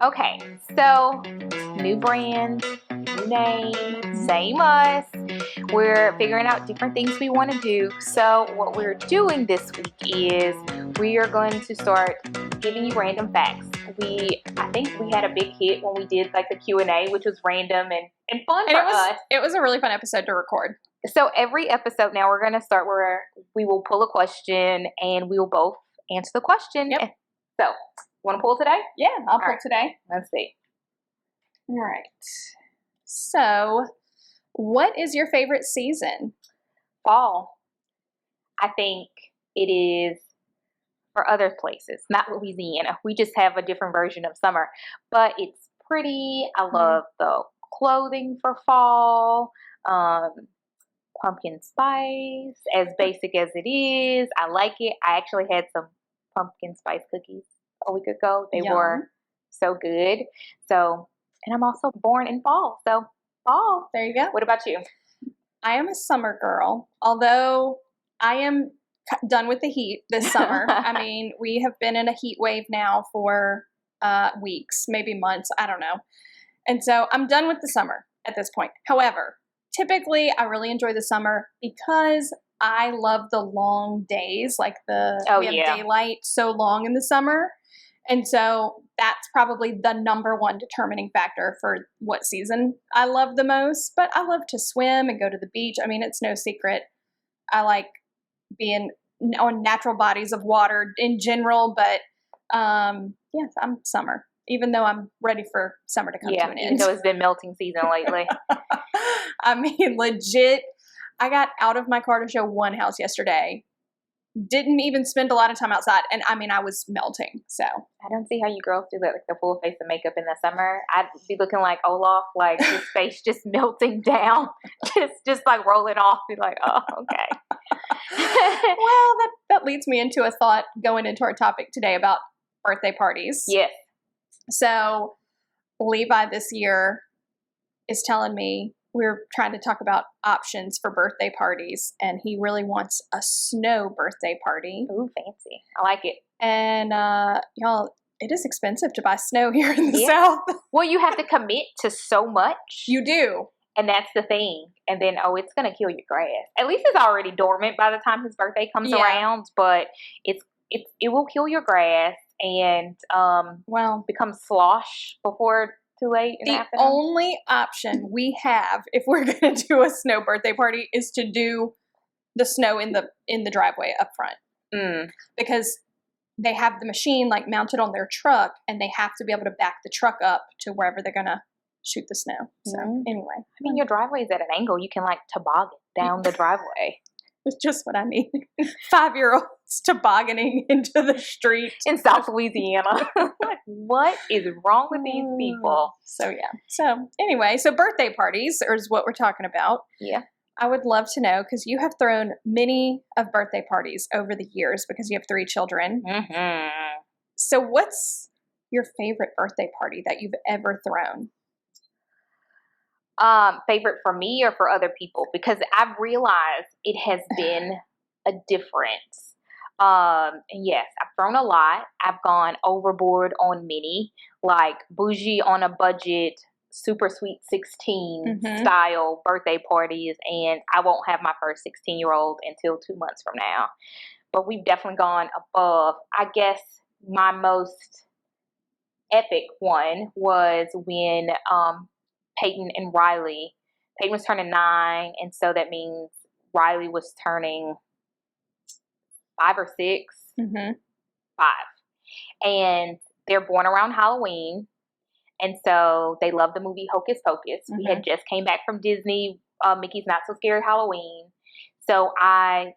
Okay, so new brand, new name, same us. We're figuring out different things we want to do. So what we're doing this week is we are going to start giving you random facts. I think we had a big hit when we did like the Q&A, which was random and fun for us. It was a really fun episode to record. So every episode now we're going to start where we will pull a question and we will both answer the question. Yep. So, want to pull today? Yeah, I'll pull right. today. Let's see. All right. So, what is your favorite season? Fall. I think it is for other places, not Louisiana. We just have a different version of summer, but it's pretty. I love the clothing for fall. Pumpkin spice, as basic as it is. I like it. I actually had some pumpkin spice cookies a week ago. They were so good. So, and I'm also born in fall. So, fall. There you go. What about you? I am a summer girl, although I am done with the heat this summer. I mean, we have been in a heat wave now for weeks, maybe months. I don't know. And so I'm done with the summer at this point. However, typically I really enjoy the summer because I love the long days, like we have daylight so long in the summer. And so that's probably the number one determining factor for what season I love the most. But I love to swim and go to the beach. I mean, it's no secret. I like being on natural bodies of water in general. But yes, I'm summer, even though I'm ready for summer to come to an end. Even though it's been melting season lately. I mean, legit, I got out of my car to show one house yesterday. Didn't even spend a lot of time outside. And I mean, I was melting. So I don't see how you girls do like the full face of makeup in the summer. I'd be looking like Olaf, like his face just melting down, just like rolling off. Be like, oh, okay. Well, that leads me into a thought going into our topic today about birthday parties. Yes. So Levi this year is telling me we're trying to talk about options for birthday parties, and he really wants a snow birthday party. Ooh, fancy. I like it. And y'all, it is expensive to buy snow here in the South. Well, you have to commit to so much. You do. And that's the thing. And then, it's going to kill your grass. At least it's already dormant by the time his birthday comes around, but it will kill your grass and become slosh before too late in the afternoon. Only option we have if we're going to do a snow birthday party is to do the snow in the driveway up front. Because they have the machine like mounted on their truck, and they have to be able to back the truck up to wherever they're going to shoot the snow. So anyway, I mean, your driveway is at an angle. You can like toboggan down the driveway. It's just what I need. 5-year-olds tobogganing into the street in South Louisiana. What is wrong with these people? So yeah. So anyway, birthday parties is what we're talking about. Yeah. I would love to know, because you have thrown many of birthday parties over the years because you have 3 children. Mm-hmm. So what's your favorite birthday party that you've ever thrown? Favorite for me or for other people? Because I've realized it has been a difference. And yes, I've thrown a lot. I've gone overboard on many, like bougie on a budget, super sweet 16 style birthday parties. And I won't have my first 16-year-old until 2 months from now. But we've definitely gone above. I guess my most epic one was when, Peyton and Riley. Peyton was turning 9, and so that means Riley was turning 5 or 6. 5. And they're born around Halloween, and so they love the movie Hocus Pocus. We had just came back from Disney, Mickey's Not So Scary Halloween. So I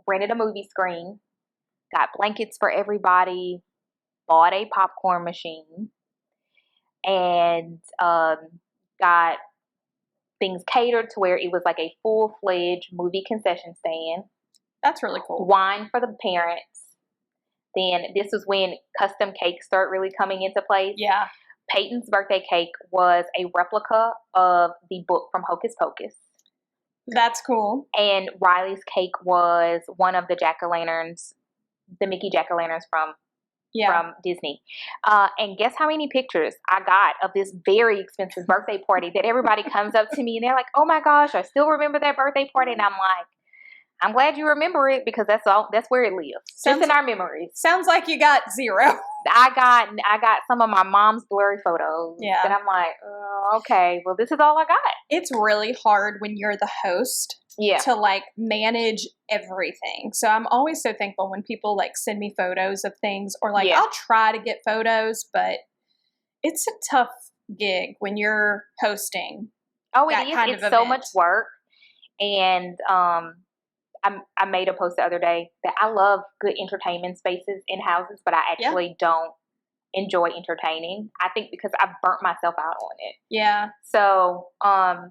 rented a movie screen, got blankets for everybody, bought a popcorn machine, and got things catered to where it was like a full-fledged movie concession stand. That's really cool. Wine for the parents. Then this was when custom cakes start really coming into place. Yeah. Peyton's birthday cake was a replica of the book from Hocus Pocus. That's cool. And Riley's cake was one of the jack-o'-lanterns, the Mickey jack-o'-lanterns from from Disney. And guess how many pictures I got of this very expensive birthday party that everybody comes up to me and they're like, oh my gosh, I still remember that birthday party. And I'm like, I'm glad you remember it because that's where it lives. Just in our memories. Sounds like you got zero. I got some of my mom's blurry photos. Yeah. And I'm like, oh, okay, well, this is all I got. It's really hard when you're the host to like manage everything. So I'm always so thankful when people like send me photos of things or like I'll try to get photos, but it's a tough gig when you're hosting. Oh, it is. It's so much work. And I made a post the other day that I love good entertainment spaces in houses, but I actually don't enjoy entertaining. I think because I've burnt myself out on it. Yeah. So, I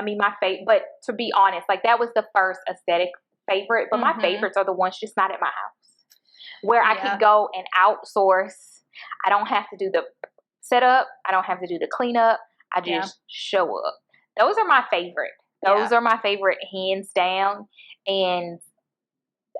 mean, but to be honest, like that was the first aesthetic favorite, but my favorites are the ones just not at my house where I could go and outsource. I don't have to do the setup. I don't have to do the cleanup. I just show up. Those are my favorite. Those are my favorite, hands down. And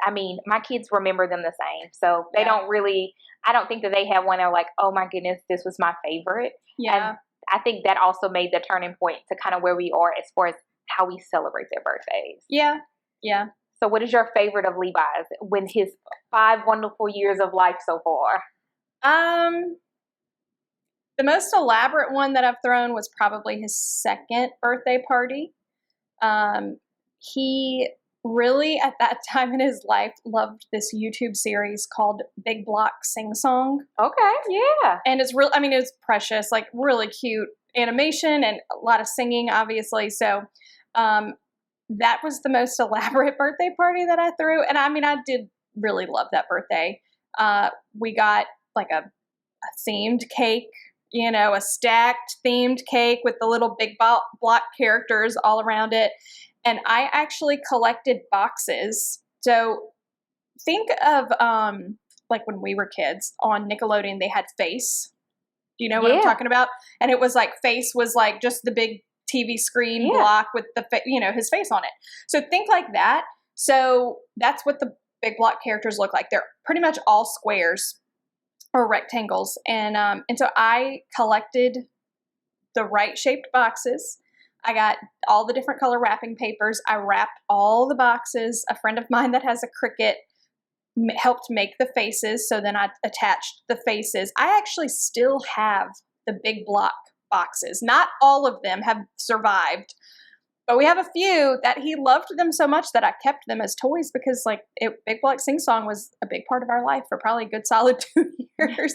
I mean, my kids remember them the same. So they don't really, I don't think that they have one they're like, oh my goodness, this was my favorite. Yeah. And I think that also made the turning point to kind of where we are as far as how we celebrate their birthdays. Yeah. Yeah. So what is your favorite of Levi's when his 5 wonderful years of life so far? The most elaborate one that I've thrown was probably his second birthday party. He really, at that time in his life, loved this YouTube series called Big Block Sing Song. Okay, yeah. And it's real, I mean, it's precious, like really cute animation and a lot of singing, obviously. So, that was the most elaborate birthday party that I threw. And I mean, I did really love that birthday. We got like a themed cake, you know, a stacked themed cake with the little big block characters all around it. And I actually collected boxes. So think of like when we were kids on Nickelodeon, they had Face. Do you know what I'm talking about? And it was like Face was like just the big TV screen block with the his face on it. So think like that. So that's what the big block characters look like. They're pretty much all squares or rectangles, and so I collected the right shaped boxes. I got all the different color wrapping papers. I wrapped all the boxes. A friend of mine that has a Cricut helped make the faces, so then I attached the faces. I actually still have the big block boxes. Not all of them have survived, but we have a few that he loved them so much that I kept them as toys because Big Block Sing Song was a big part of our life for probably a good solid 2 years.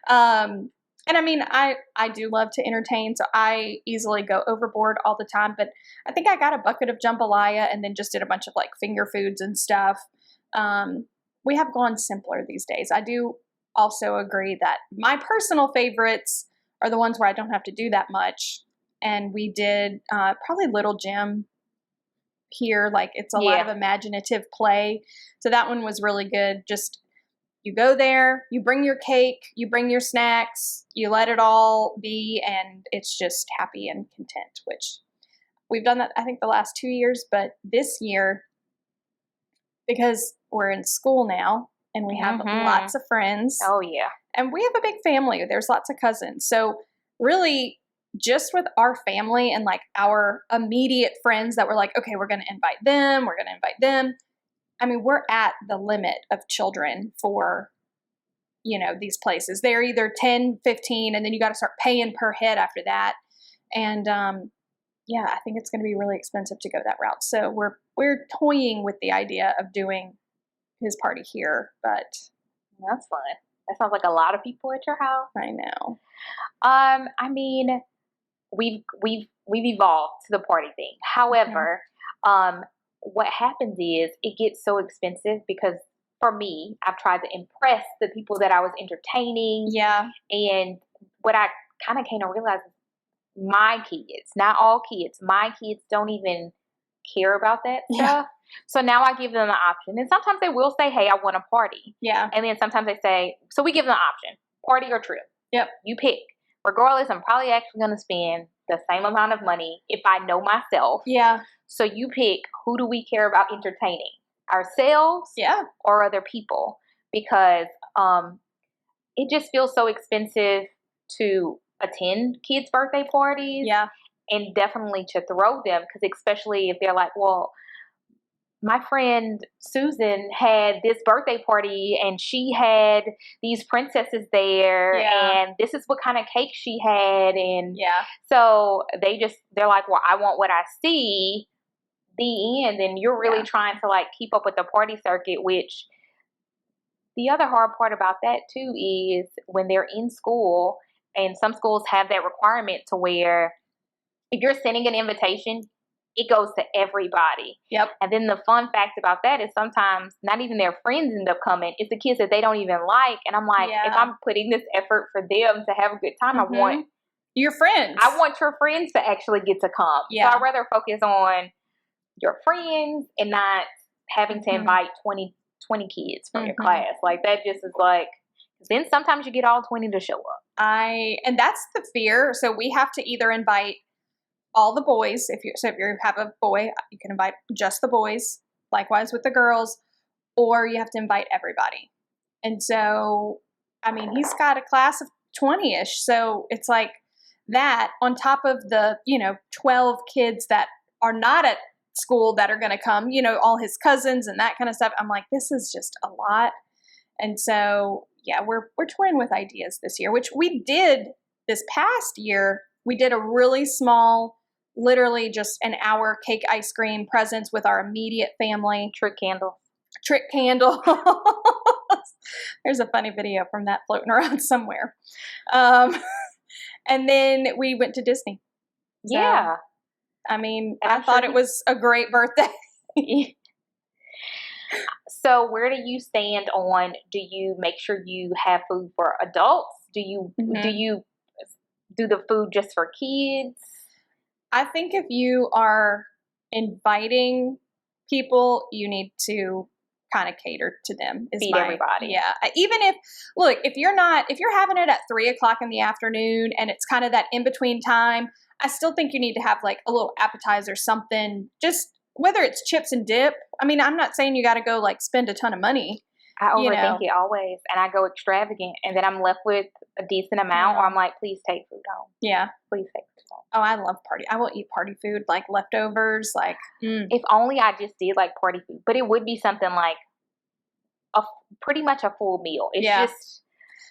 And I mean, I do love to entertain, so I easily go overboard all the time, but I think I got a bucket of jambalaya and then just did a bunch of like finger foods and stuff. We have gone simpler these days. I do also agree that my personal favorites are the ones where I don't have to do that much. And we did probably Little Jim here. Like it's a lot of imaginative play. So that one was really good. Just you go there, you bring your cake, you bring your snacks, you let it all be, and it's just happy and content, which we've done that, I think, the last 2 years. But this year, because we're in school now and we have lots of friends. Oh, yeah. And we have a big family. There's lots of cousins. So really, just with our family and like our immediate friends that we're like, okay, we're going to invite them. We're going to invite them. I mean, we're at the limit of children for, these places. They're either 10, 15, and then you got to start paying per head after that. And, I think it's going to be really expensive to go that route. So we're toying with the idea of doing his party here, but that's fun. That sounds like a lot of people at your house. I know. I mean, we've evolved to the party thing. However, what happens is it gets so expensive because for me, I've tried to impress the people that I was entertaining. Yeah. And what I kind of came to realize is my kids, not all kids, my kids don't even care about that stuff. So now I give them the option. And sometimes they will say, hey, I want a party. Yeah. And then sometimes they say, so we give them the option, party or trip. Yep. You pick. Regardless, I'm probably actually going to spend the same amount of money if I know myself. Yeah. So you pick, who do we care about entertaining? Ourselves? Yeah. Or other people? Because It just feels so expensive to attend kids' birthday parties. Yeah. And definitely to throw them, because especially if they're like, well, my friend Susan had this birthday party and she had these princesses there, Yeah. and this is what kind of cake she had. And Yeah. so they're like, well, I want what I see, the end. And you're really Yeah. trying to like keep up with the party circuit, which the other hard part about that too is when they're in school, and some schools have that requirement to where if you're sending an invitation, it goes to everybody. Yep. And then the fun fact about that is sometimes not even their friends end up coming. It's the kids that they don't even like. And I'm like, if Yeah. I'm putting this effort for them to have a good time, Mhm. Your friends. I want your friends to actually get to come. Yeah. So I'd rather focus on your friends and not having to Mhm. invite 20 kids from your Mhm. class. Like that just is like, then sometimes you get all 20 to show up. And that's the fear. So we have to either invite all the boys. If you have a boy, you can invite just the boys. Likewise with the girls, or you have to invite everybody. And so, I mean, he's got a class of 20-ish. So it's like that on top of the 12 kids that are not at school that are going to come. All his cousins and that kind of stuff. I'm like, this is just a lot. And so, yeah, we're toying with ideas this year, which we did this past year. We did a really small, literally just an hour cake ice cream presents with our immediate family. Trick candle. There's a funny video from that floating around somewhere. And then we went to Disney. So, Yeah. I mean, And I I'm thought sure it was a great birthday. So where do you stand on, do you make sure you have food for adults? Do you do the food just for kids? I think if you are inviting people, you need to kind of cater to them. Feed everybody. Yeah. Even if you're having it at 3:00 in the afternoon and it's kind of that in between time, I still think you need to have like a little appetizer, something, just whether it's chips and dip. I mean, I'm not saying you got to go like spend a ton of money. I overthink it always, and I go extravagant, and then I'm left with a decent amount, or I'm like, please take food home. Yeah. Please take food home. Oh, I love party. I will eat party food, like leftovers, like. If only I just did like party food, but it would be something like pretty much a full meal. It's just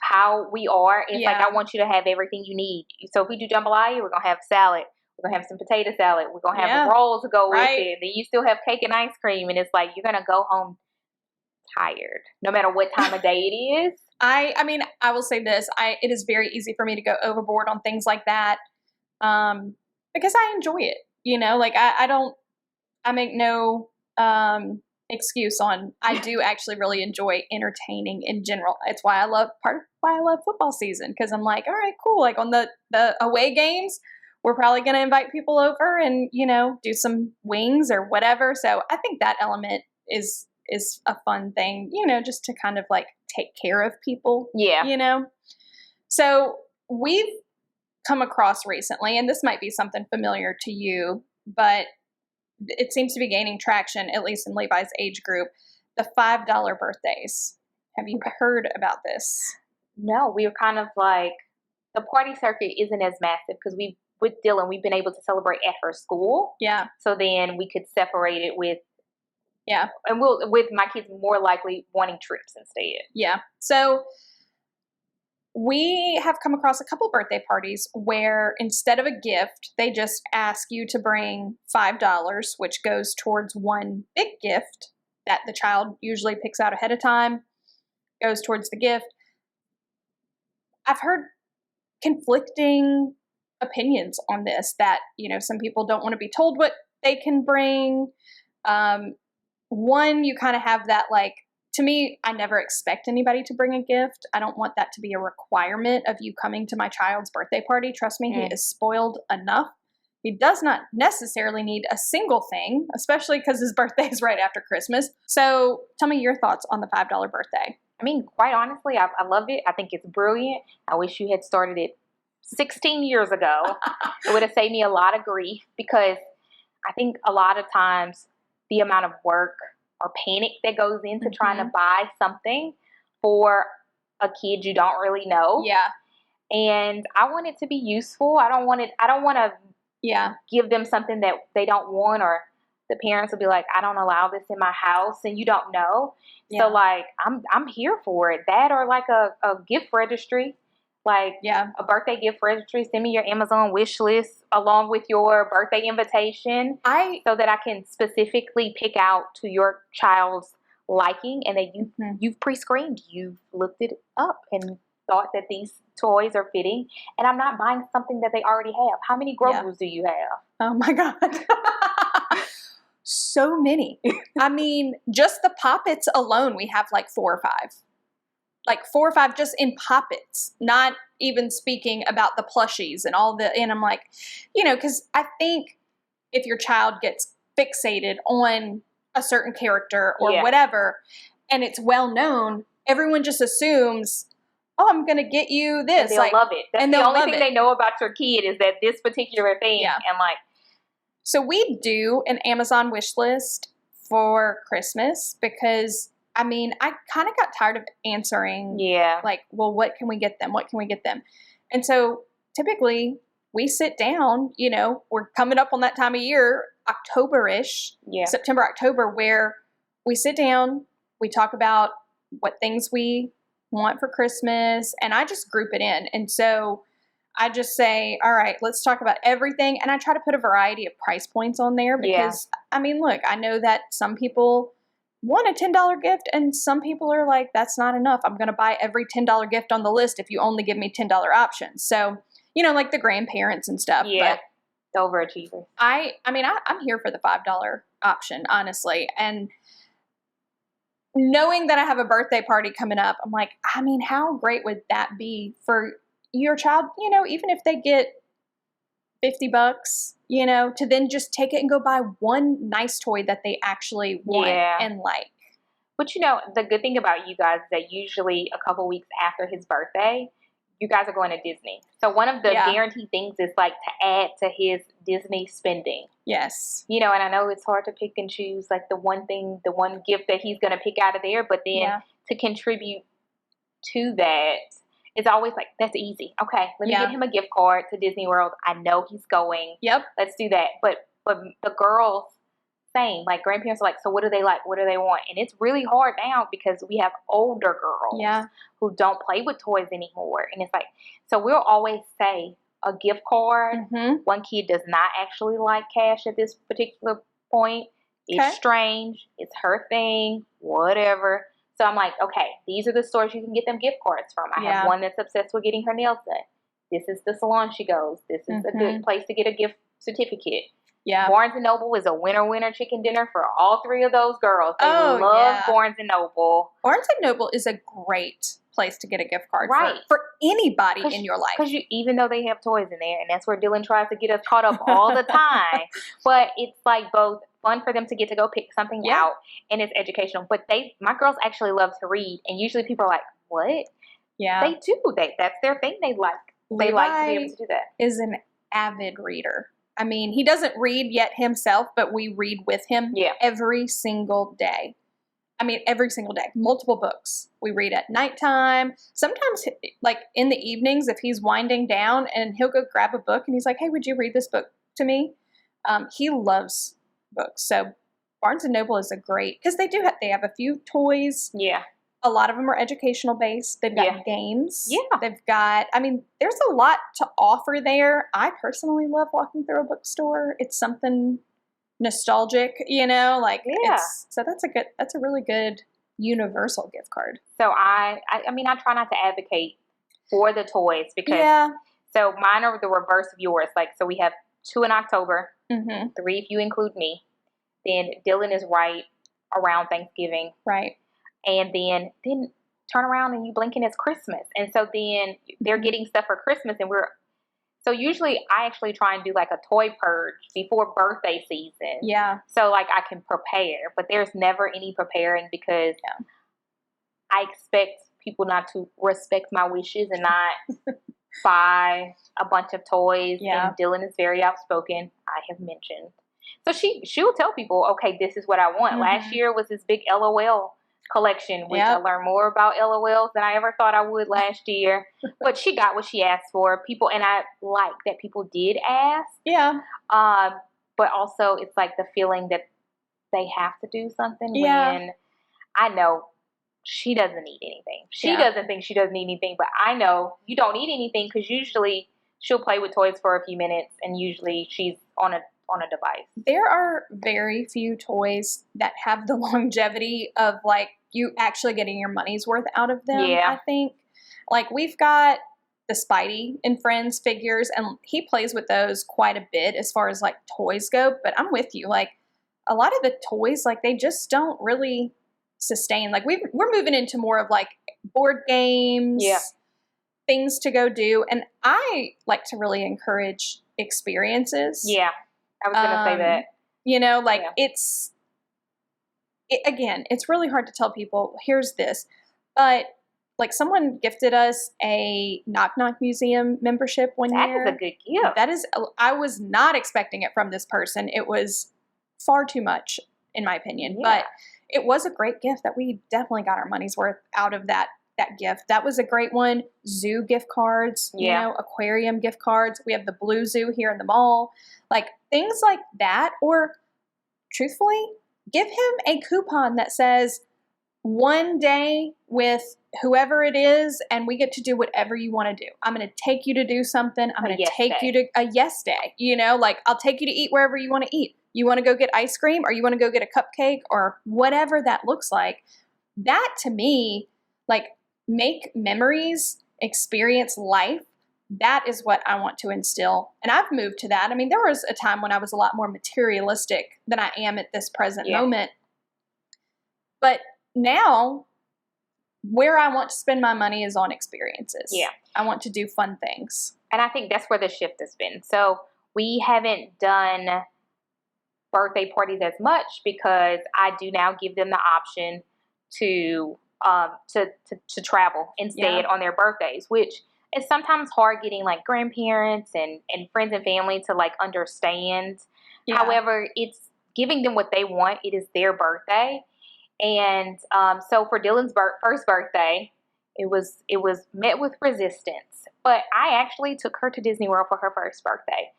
how we are. It's like, I want you to have everything you need. So if we do jambalaya, we're going to have salad. We're going to have some potato salad. We're going to have the rolls to go with it. Then you still have cake and ice cream. And it's like, you're going to go home tired, no matter what time of day it is. I mean, I will say this. It is very easy for me to go overboard on things like that because I enjoy it. Like I make no excuse on, I do actually really enjoy entertaining in general. It's why I love football season, because I'm like, all right, cool. Like on the away games, we're probably going to invite people over and, do some wings or whatever. So I think that element is a fun thing, just to kind of like take care of people. Yeah. So we've come across recently, and this might be something familiar to you, but it seems to be gaining traction, at least in Levi's age group, the $5 birthdays. Have you heard about this? No, we were kind of like, the party circuit isn't as massive because with Dylan, we've been able to celebrate at her school. Yeah. So then we could separate it with, and with my kids more likely wanting trips instead. Yeah. So we have come across a couple birthday parties where instead of a gift, they just ask you to bring $5, which goes towards one big gift that the child usually picks out ahead of time, goes towards the gift. I've heard conflicting opinions on this, that, some people don't want to be told what they can bring. One, you kind of have that, like, to me, I never expect anybody to bring a gift. I don't want that to be a requirement of you coming to my child's birthday party. Trust me, he is spoiled enough. He does not necessarily need a single thing, especially because his birthday is right after Christmas. So tell me your thoughts on the $5 birthday. I mean, quite honestly, I love it. I think it's brilliant. I wish you had started it 16 years ago. It would have saved me a lot of grief, because I think a lot of times the amount of work or panic that goes into trying to buy something for a kid you don't really know. Yeah. And I want it to be useful. I don't want to Yeah. give them something that they don't want, or the parents will be like, I don't allow this in my house, and you don't know. Yeah. So like I'm here for it. That, or like a gift registry. Like Yeah. a birthday gift registry. Send me your Amazon wish list along with your birthday invitation, so that I can specifically pick out to your child's liking, and that you've pre-screened, you've looked it up and thought that these toys are fitting, and I'm not buying something that they already have. How many Grobers do you have? Oh my God. So many. I mean, just the Poppets alone, we have like 4 or 5. Like 4 or 5 just in Poppets, not even speaking about the plushies and all the, and I'm like, because I think if your child gets fixated on a certain character or whatever, and it's well known, everyone just assumes, oh, I'm going to get you this. And they'll love it. That's and the they'll only love thing it. they know about your kid is that this particular thing. Yeah. And like, so we do an Amazon wish list for Christmas because, I mean, I kind of got tired of answering, like, well, what can we get them? What can we get them? And so typically we sit down, we're coming up on that time of year, October-ish, September, October, where we sit down, we talk about what things we want for Christmas, and I just group it in. And so I just say, all right, let's talk about everything. And I try to put a variety of price points on there because, I mean, look, I know that some people want a $10 gift and some people are like, that's not enough. I'm going to buy every $10 gift on the list if you only give me $10 options. So, like the grandparents and stuff. Yeah, the overachievers. I mean, I'm here for the $5 option, honestly. And knowing that I have a birthday party coming up, I'm like, I mean, how great would that be for your child, even if they get $50, to then just take it and go buy one nice toy that they actually want and like. But the good thing about you guys is that usually a couple weeks after his birthday, you guys are going to Disney. So one of the guaranteed things is like to add to his Disney spending. Yes. And I know it's hard to pick and choose like the one gift that he's going to pick out of there, but then to contribute to that, it's always like, that's easy. Okay, let me get him a gift card to Disney World. I know he's going. Yep. Let's do that. But the girls, same. Like, grandparents are like, so what do they like? What do they want? And it's really hard now because we have older girls who don't play with toys anymore. And it's like, so we'll always say a gift card. One kid does not actually like cash at this particular point. It's strange. It's her thing. Whatever. So I'm like, okay, these are the stores you can get them gift cards from. I have one that's obsessed with getting her nails done. This is the salon she goes. This is a good place to get a gift certificate. Yeah. Barnes & Noble is a winner chicken dinner for all 3 of those girls. They love Barnes & Noble. Barnes & Noble is a great place to get a gift card for anybody in your life. Because even though they have toys in there, and that's where Dylan tries to get us caught up all the time, but it's like both fun for them to get to go pick something out, and it's educational. But my girls actually love to read, and usually people are like, what? Yeah. They do. That's their thing. They like to be able to do that. Is an avid reader. I mean, he doesn't read yet himself, but we read with him every single day. I mean, every single day. Multiple books. We read at nighttime. Sometimes, like, in the evenings, if he's winding down, and he'll go grab a book, and he's like, hey, would you read this book to me? He loves books. So Barnes & Noble is a great, because they have a few toys. Yeah. A lot of them are educational based. They've got games. Yeah. They've got, I mean, there's a lot to offer there. I personally love walking through a bookstore. It's something nostalgic, so that's a really good universal gift card. So I mean, I try not to advocate for the toys because, so mine are the reverse of yours. Like, so we have 2 in October, 3 if you include me. Then Dylan is right around Thanksgiving. Right. And then turn around and you blink and it's Christmas. And so then they're getting stuff for Christmas, and so usually I actually try and do like a toy purge before birthday season. Yeah. So like I can prepare, but there's never any preparing because I expect people not to respect my wishes and not buy a bunch of toys. Yeah. And Dylan is very outspoken, I have mentioned. So she'll tell people, okay, this is what I want. Last year was this big LOL collection, which I Yep. learned more about LOLs than I ever thought I would last year. But she got what she asked for. People, and I like that people did ask. Yeah. But also, it's like the feeling that they have to do something Yeah. when I know she doesn't need anything. She Yeah. doesn't think she doesn't need anything, but I know you don't need anything because usually she'll play with toys for a few minutes, and usually she's on a device. There are very few toys that have the longevity of like you actually getting your money's worth out of them. Yeah. I think like we've got the Spidey and Friends figures, and he plays with those quite a bit as far as like toys go. But I'm with you, like a lot of the toys, like they just don't really sustain. Like we're moving into more of like board games, Yeah. things to go do, and I like to really encourage experiences. Yeah, I was gonna say that. You know, like Yeah. again, it's really hard to tell people, here's this. But like someone gifted us a Knock Knock Museum membership one That year. is a good gift. That is, I was not expecting it from this person. It was far too much, in my opinion. Yeah. But it was a great gift that we definitely got our money's worth out of that gift. That was a great one. Zoo gift cards, you Yeah. know, aquarium gift cards. We have the Blue Zoo here in the mall. Like things like that. Or truthfully, give him a coupon that says 1 day with whoever it is, and we get to do whatever you want to do. I'm going to take you to do something. I'm A going to yes take day. you to a yes day. You know, like I'll take you to eat wherever you want to eat. You want to go get ice cream, or you want to go get a cupcake, or whatever that looks like. That to me, like make memories, experience life. That is what I want to instill. And I've moved to that. I mean, there was a time when I was a lot more materialistic than I am at this present Yeah. moment. But now, where I want to spend my money is on experiences. Yeah. I want to do fun things. And I think that's where the shift has been. So we haven't done birthday parties as much because I do now give them the option to travel instead on their birthdays, which is sometimes hard getting like grandparents and friends and family to like understand. Yeah. However, it's giving them what they want. It is their birthday. And so for Dylan's first birthday, it was met with resistance. But I actually took her to Disney World for her first birthday.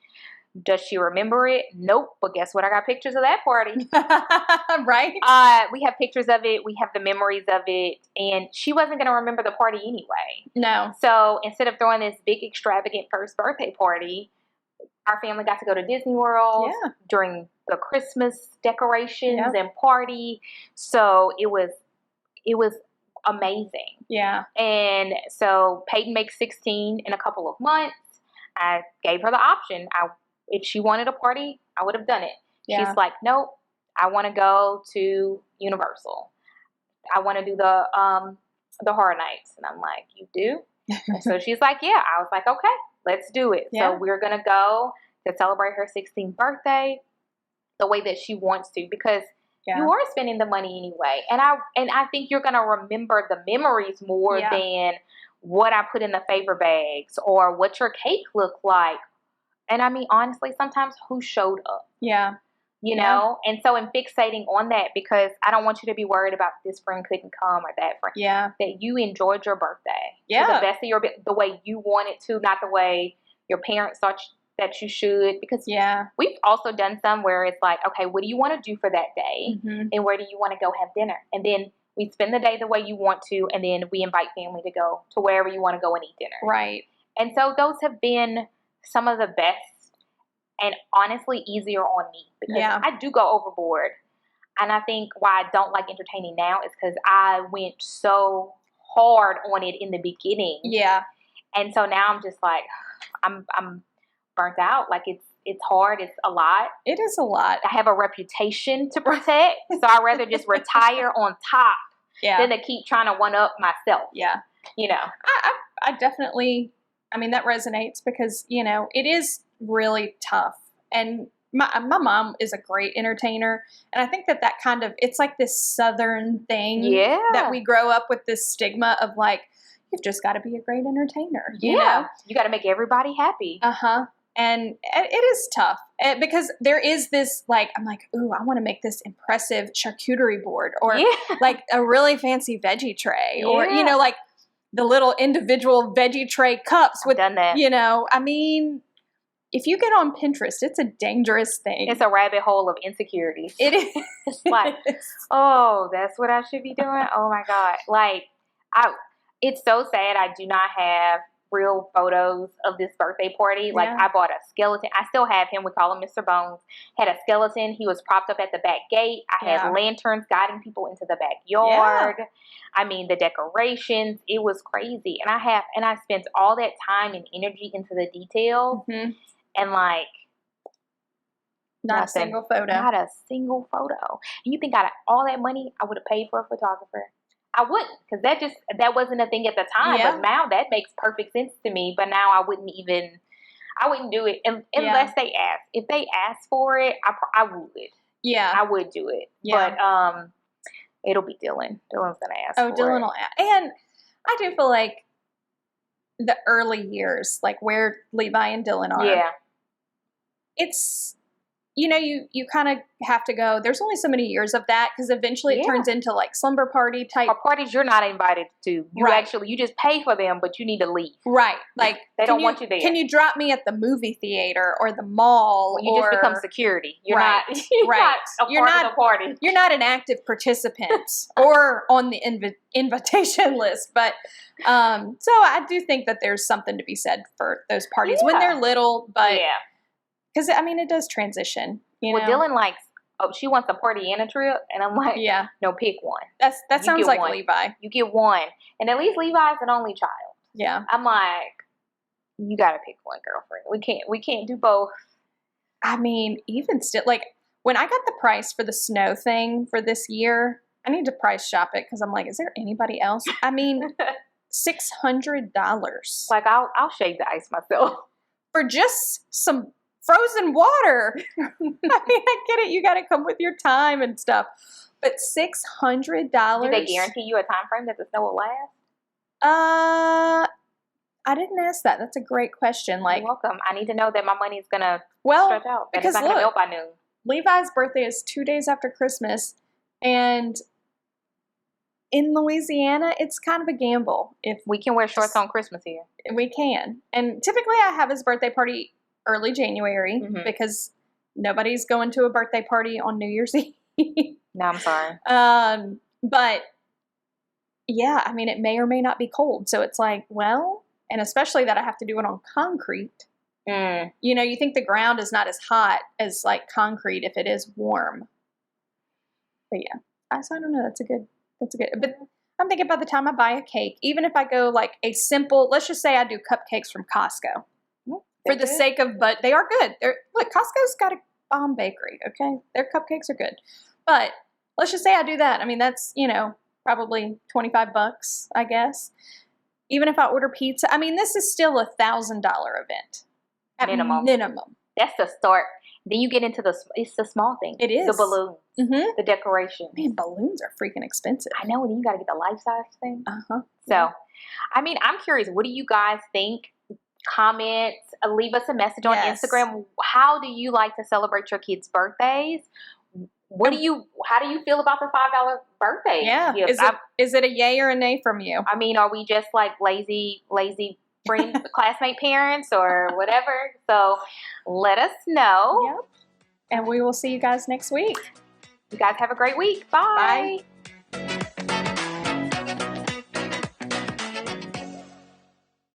Does she remember it? Nope. But guess what? I got pictures of that party. Right? We have pictures of it. We have the memories of it. And she wasn't going to remember the party anyway. No. So instead of throwing this big, extravagant first birthday party, our family got to go to Disney World during the Christmas decorations and party. So it was amazing. Yeah. And so Peyton makes 16 in a couple of months. I gave her the option. If she wanted a party, I would have done it. Yeah. She's like, nope, I want to go to Universal. I want to do the Horror Nights. And I'm like, you do? And so she's like, yeah. I was like, okay, let's do it. Yeah. So we're going to go to celebrate her 16th birthday the way that she wants to, because you are spending the money anyway. And I think you're going to remember the memories more than what I put in the favor bags or what your cake looked like. And I mean, honestly, sometimes who showed up. Yeah. You know? And so in fixating on that, because I don't want you to be worried about this friend couldn't come or that friend. Yeah. That you enjoyed your birthday. Yeah. To the best of the way you wanted to, not the way your parents thought that you should. Because we've also done some where it's like, okay, what do you want to do for that day? Mm-hmm. And where do you want to go have dinner? And then we spend the day the way you want to, and then we invite family to go to wherever you want to go and eat dinner. Right. And so those have been some of the best and honestly easier on me, because I do go overboard. And I think why I don't like entertaining now is because I went so hard on it in the beginning. Yeah. And so now I'm just like, I'm burnt out. Like it's hard. It's a lot. It is a lot. I have a reputation to protect. So I'd rather just retire on top than to keep trying to one up myself. Yeah. You know. I definitely, I mean, that resonates because, you know, it is really tough. And my mom is a great entertainer. And I think that kind of, it's like this Southern thing that we grow up with, this stigma of like, you've just got to be a great entertainer. You know? You got to make everybody happy. Uh-huh. And it is tough because there is this, like, I'm like, ooh, I want to make this impressive charcuterie board or Yeah. like a really fancy veggie tray or, you Yeah. know, like the little individual veggie tray cups I've with, done that. you know, I mean, if you get on Pinterest, it's a dangerous thing. It's a rabbit hole of insecurities. It is. It's like, oh, that's what I should be doing. Oh my God. Like, it's so sad I do not have real photos of this birthday party. Like, Yeah. I bought a skeleton. I still have him. We call him Mr. Bones. Had a skeleton. He was propped up at the back gate. I had Yeah. lanterns guiding people into the backyard. I mean, the decorations. It was crazy. And I spent all that time and energy into the details. Mhm. And like, Not a nothing. single photo. Not a single photo. And you think out of all that money, I would have paid for a photographer? I wouldn't, because that wasn't a thing at the time. Yeah. But now that makes perfect sense to me. But now I wouldn't do it unless they ask. If they ask for it, I would. Yeah. I would do it. Yeah. But it'll be Dylan. Dylan's gonna ask. Oh, for Dylan it. will ask. And I do feel like the early years, like where Levi and Dylan are, Yeah. it's, you know, you kind of have to go, there's only so many years of that because eventually it Yeah. turns into like slumber party type. Or parties you're not invited to. You Right. you just pay for them, but you need to leave. Right. Like, They can don't want you there. Can you drop me at the movie theater or the mall? When you just become security. You're Right. not. You're Right. not a You're part not- of the party. You're not an active participant or on the invitation list. But so I do think that there's something to be said for those parties when Yeah. they're little, but Yeah. because I mean, it does transition. You Well, know? Dylan likes. Oh, she wants a party and a trip, and I'm like, Yeah, no, pick one. that You sounds get like one. Levi. You get one, and at least Levi's an only child. Yeah, I'm like, you gotta pick one, girlfriend. We can't do both. I mean, even still, like when I got the price for the snow thing for this year, I need to price shop it because I'm like, is there anybody else? I mean, $600 Like I'll shave the ice myself. for just some frozen water. I mean, I get it. You got to come with your time and stuff, but $600. Do they guarantee you a time frame that the snow will last? I didn't ask that. That's a great question. Like, You're welcome. I need to know that my money's gonna well, stretch out. That because it's not gonna look, melt by noon. Levi's birthday is 2 days after Christmas, and in Louisiana, it's kind of a gamble if We can wear shorts on Christmas here. we can. And typically, I have his birthday party early January Mhm. because nobody's going to a birthday party on New Year's Eve. No, I'm sorry. But yeah, I mean, it may or may not be cold. So it's like, well, and especially that I have to do it on concrete. Mm. You know, you think the ground is not as hot as like concrete if it is warm. But yeah, I don't know. That's a good, but I'm thinking by the time I buy a cake, even if I go like a simple, let's just say I do cupcakes from Costco for the sake of, but they are good. Look, Costco's got a bomb bakery. Okay. Their cupcakes are good, but let's just say I do that. I mean, that's, you know, probably $25, I guess. Even if I order pizza, I mean, this is still $1,000 event. At Minimum. minimum. That's the start. Then you get into it's the small things. It is. The balloons, Mm-hmm. the decoration. Man, balloons are freaking expensive. I know, and then you got to get the life size thing. Uh-huh. So, I mean, I'm curious. What do you guys think? Comment, leave us a message on Yes. Instagram. How do you like to celebrate your kids' birthdays? How do you feel about the $5 birthday Yeah. gift? Is it a yay or a nay from you? I mean, are we just like lazy friend, classmate parents or whatever? So let us know. Yep. And we will see you guys next week. You guys have a great week. Bye. Bye.